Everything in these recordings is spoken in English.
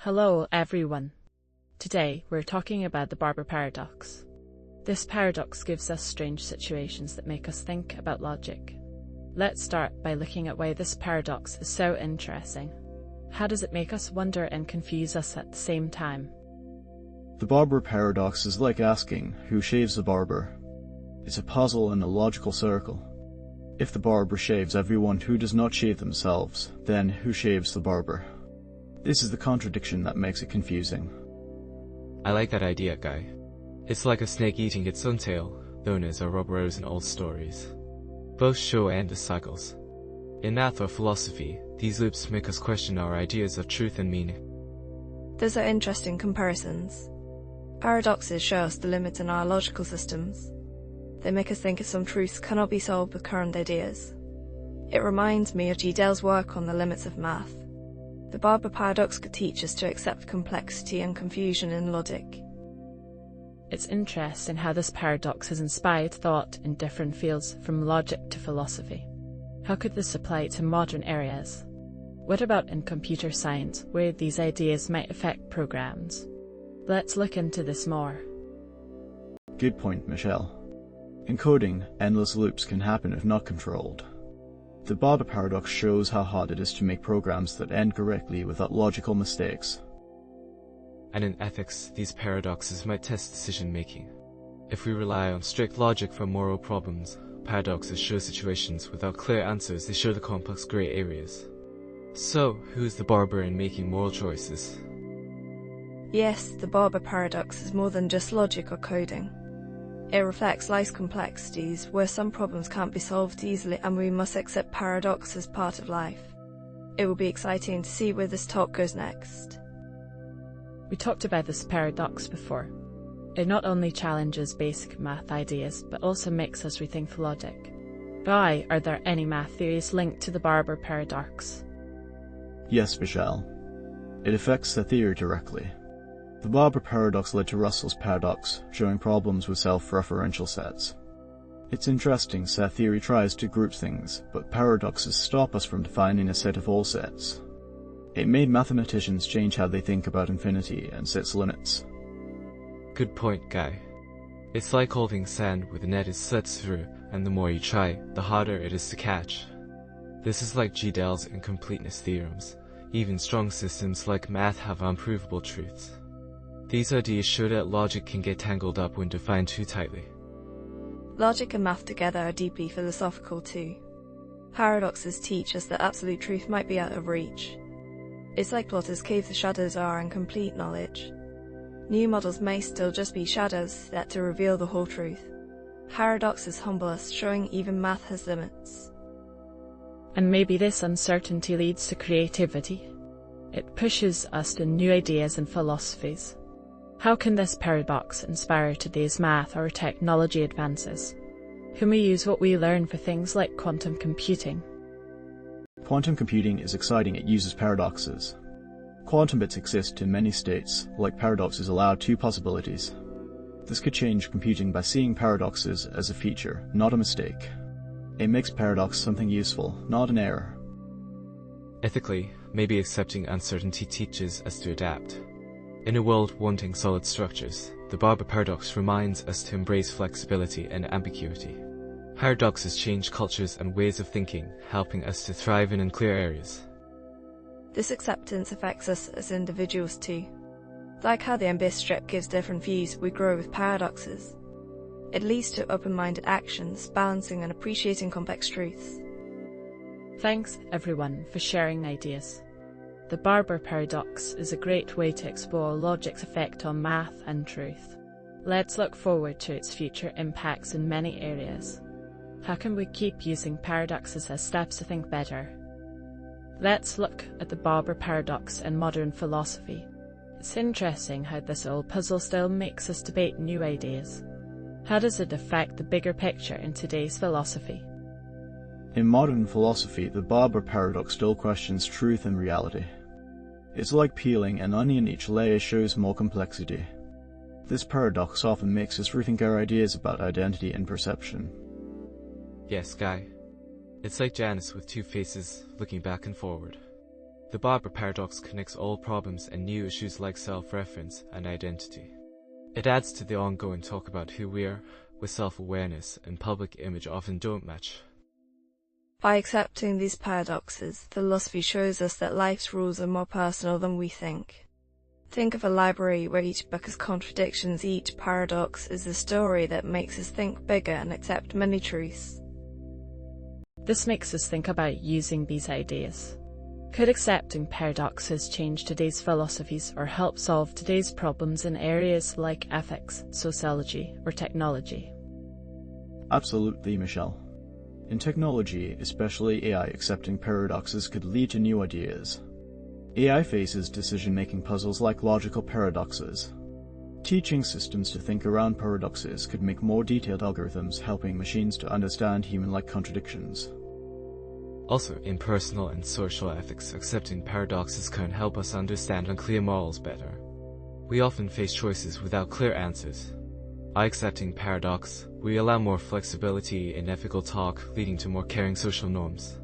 Hello everyone. Today we're talking about the Barber Paradox. This paradox gives us strange situations that make us think about logic. Let's start by looking at why this paradox is so interesting. How does it make us wonder and confuse us at the same time? The Barber Paradox is like asking, who shaves the barber? It's a puzzle in a logical circle. If the barber shaves everyone who does not shave themselves, then who shaves the barber? This is the contradiction that makes it confusing. I like that idea, Guy. It's like a snake eating its own tail, known as a Ouroboros in old stories. Both show endless cycles. In math or philosophy, these loops make us question our ideas of truth and meaning. Those are interesting comparisons. Paradoxes show us the limits in our logical systems. They make us think that some truths cannot be solved with current ideas. It reminds me of Gödel's work on the limits of math. The Barber Paradox could teach us to accept complexity and confusion in logic. It's interesting how this paradox has inspired thought in different fields, from logic to philosophy. How could this apply to modern areas? What about in computer science, where these ideas might affect programs? Let's look into this more. Good point, Michelle. In coding, endless loops can happen if not controlled. The Barber Paradox shows how hard it is to make programs that end correctly without logical mistakes. And in ethics, these paradoxes might test decision-making. If we rely on strict logic for moral problems, paradoxes show situations without clear answers. They show the complex gray areas. So, who is the barber in making moral choices? Yes, the Barber Paradox is more than just logic or coding. It reflects life's complexities, where some problems can't be solved easily and we must accept paradox as part of life. It will be exciting to see where this talk goes next. We talked about this paradox before. It not only challenges basic math ideas, but also makes us rethink logic. Guy, are there any math theories linked to the Barber Paradox? Yes, Michelle. It affects the theory directly. The Barber Paradox led to Russell's paradox, showing problems with self-referential sets. It's interesting, set theory tries to group things, but paradoxes stop us from defining a set of all sets. It made mathematicians change how they think about infinity and sets limits. Good point, Guy. It's like holding sand where the net is slipped through, and the more you try, the harder it is to catch. This is like Gödel's incompleteness theorems. Even strong systems like math have unprovable truths. These ideas show that logic can get tangled up when defined too tightly. Logic and math together are deeply philosophical too. Paradoxes teach us that absolute truth might be out of reach. It's like Plotter's cave, the shadows are incomplete knowledge. New models may still just be shadows yet to reveal the whole truth. Paradoxes humble us, showing even math has limits. And maybe this uncertainty leads to creativity. It pushes us to new ideas and philosophies. How can this paradox inspire today's math or technology advances? Can we use what we learn for things like quantum computing? Quantum computing is exciting. It uses paradoxes. Quantum bits exist in many states, like paradoxes allow two possibilities. This could change computing by seeing paradoxes as a feature, not a mistake. It makes paradox something useful, not an error. Ethically, maybe accepting uncertainty teaches us to adapt. In a world wanting solid structures, the Barber Paradox reminds us to embrace flexibility and ambiguity. Paradoxes change cultures and ways of thinking, helping us to thrive in unclear areas. This acceptance affects us as individuals too. Like how the MBS strip gives different views, we grow with paradoxes. It leads to open-minded actions, balancing and appreciating complex truths. Thanks everyone for sharing ideas. The Barber Paradox is a great way to explore logic's effect on math and truth. Let's look forward to its future impacts in many areas. How can we keep using paradoxes as steps to think better? Let's look at the Barber Paradox in modern philosophy. It's interesting how this old puzzle still makes us debate new ideas. How does it affect the bigger picture in today's philosophy? In modern philosophy, the Barber Paradox still questions truth and reality. It's like peeling an onion. Each layer shows more complexity. This paradox often makes us rethink our ideas about identity and perception. Yes, Guy. It's like Janus with two faces, looking back and forward. The Barber Paradox connects old problems and new issues like self-reference and identity. It adds to the ongoing talk about who we are, where self-awareness and public image often don't match. By accepting these paradoxes, philosophy shows us that life's rules are more personal than we think. Think of a library where each book has contradictions. Each paradox is a story that makes us think bigger and accept many truths. This makes us think about using these ideas. Could accepting paradoxes change today's philosophies or help solve today's problems in areas like ethics, sociology, or technology? Absolutely, Michelle. In technology, especially AI, accepting paradoxes could lead to new ideas. AI faces decision-making puzzles like logical paradoxes. Teaching systems to think around paradoxes could make more detailed algorithms, helping machines to understand human-like contradictions. Also, in personal and social ethics, accepting paradoxes can help us understand unclear morals better. We often face choices without clear answers. By accepting paradox, we allow more flexibility in ethical talk, leading to more caring social norms.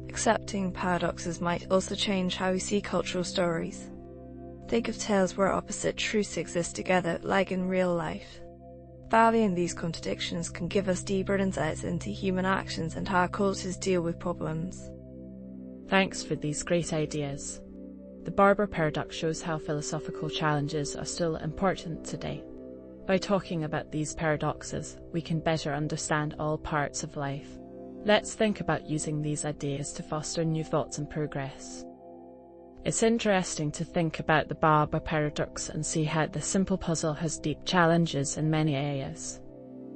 Accepting paradoxes might also change how we see cultural stories. Think of tales where opposite truths exist together, like in real life. Valuing these contradictions can give us deeper insights into human actions and how cultures deal with problems. Thanks for these great ideas. The Barber Paradox shows how philosophical challenges are still important today. By talking about these paradoxes, we can better understand all parts of life. Let's think about using these ideas to foster new thoughts and progress. It's interesting to think about the Barber Paradox and see how the simple puzzle has deep challenges in many areas.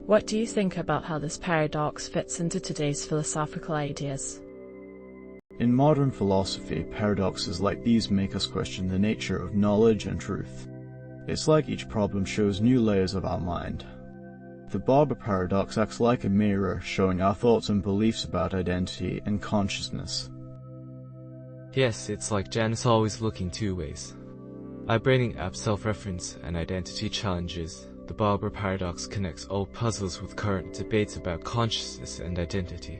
What do you think about how this paradox fits into today's philosophical ideas? In modern philosophy, paradoxes like these make us question the nature of knowledge and truth. It's like each problem shows new layers of our mind. The Barber Paradox acts like a mirror, showing our thoughts and beliefs about identity and consciousness. Yes, it's like Jan is always looking two ways. By bringing up self-reference and identity challenges, the Barber Paradox connects old puzzles with current debates about consciousness and identity.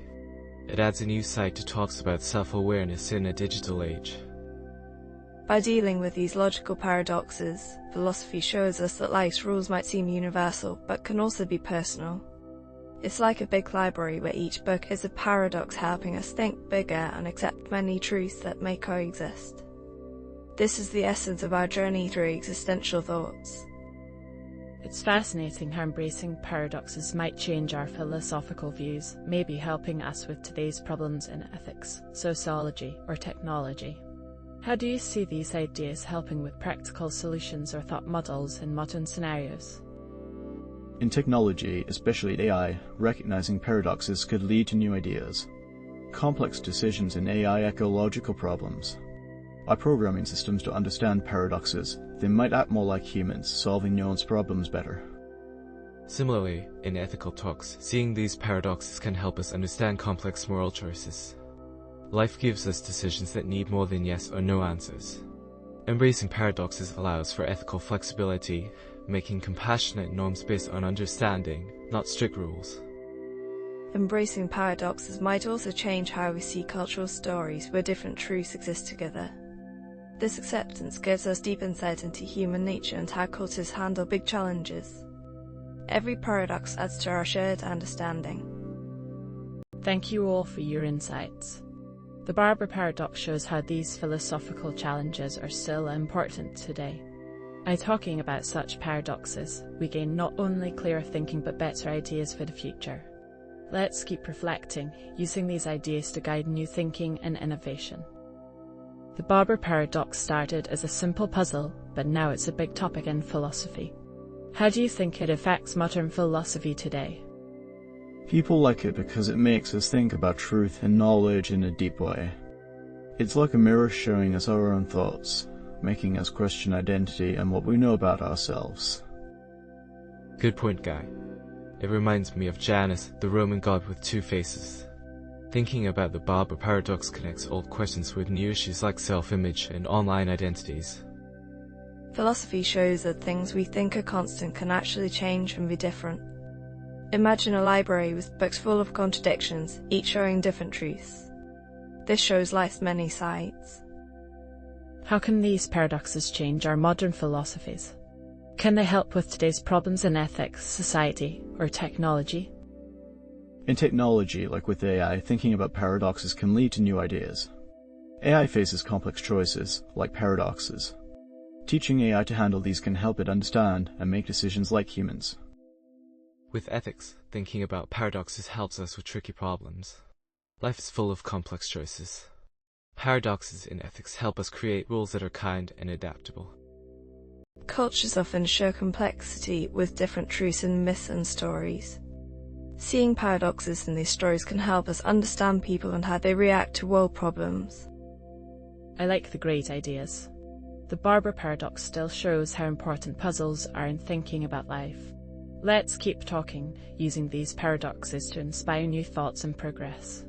It adds a new side to talks about self-awareness in a digital age. By dealing with these logical paradoxes, philosophy shows us that life's rules might seem universal, but can also be personal. It's like a big library where each book is a paradox, helping us think bigger and accept many truths that may coexist. This is the essence of our journey through existential thoughts. It's fascinating how embracing paradoxes might change our philosophical views, maybe helping us with today's problems in ethics, sociology, or technology. How do you see these ideas helping with practical solutions or thought models in modern scenarios? In technology, especially AI, recognizing paradoxes could lead to new ideas. Complex decisions in AI echo logical problems. By programming systems to understand paradoxes, they might act more like humans, solving nuanced problems better. Similarly, in ethical talks, seeing these paradoxes can help us understand complex moral choices. Life gives us decisions that need more than yes or no answers. Embracing paradoxes allows for ethical flexibility, making compassionate norms based on understanding, not strict rules. Embracing paradoxes might also change how we see cultural stories where different truths exist together. This acceptance gives us deep insight into human nature and how cultures handle big challenges. Every paradox adds to our shared understanding. Thank you all for your insights. The Barber Paradox shows how these philosophical challenges are still important today. By talking about such paradoxes, we gain not only clearer thinking but better ideas for the future. Let's keep reflecting, using these ideas to guide new thinking and innovation. The Barber Paradox started as a simple puzzle, but now it's a big topic in philosophy. How do you think it affects modern philosophy today? People like it because it makes us think about truth and knowledge in a deep way. It's like a mirror showing us our own thoughts, making us question identity and what we know about ourselves. Good point, Guy. It reminds me of Janus, the Roman god with two faces. Thinking about the Barber Paradox connects old questions with new issues like self-image and online identities. Philosophy shows that things we think are constant can actually change and be different. Imagine a library with books full of contradictions, each showing different truths. This shows life's many sides. How can these paradoxes change our modern philosophies? Can they help with today's problems in ethics, society, or technology? In technology, like with AI, thinking about paradoxes can lead to new ideas. AI faces complex choices, like paradoxes. Teaching AI to handle these can help it understand and make decisions like humans. With ethics, thinking about paradoxes helps us with tricky problems. Life is full of complex choices. Paradoxes in ethics help us create rules that are kind and adaptable. Cultures often show complexity with different truths in myths and stories. Seeing paradoxes in these stories can help us understand people and how they react to world problems. I like the great ideas. The Barber Paradox still shows how important puzzles are in thinking about life. Let's keep talking, using these paradoxes to inspire new thoughts and progress.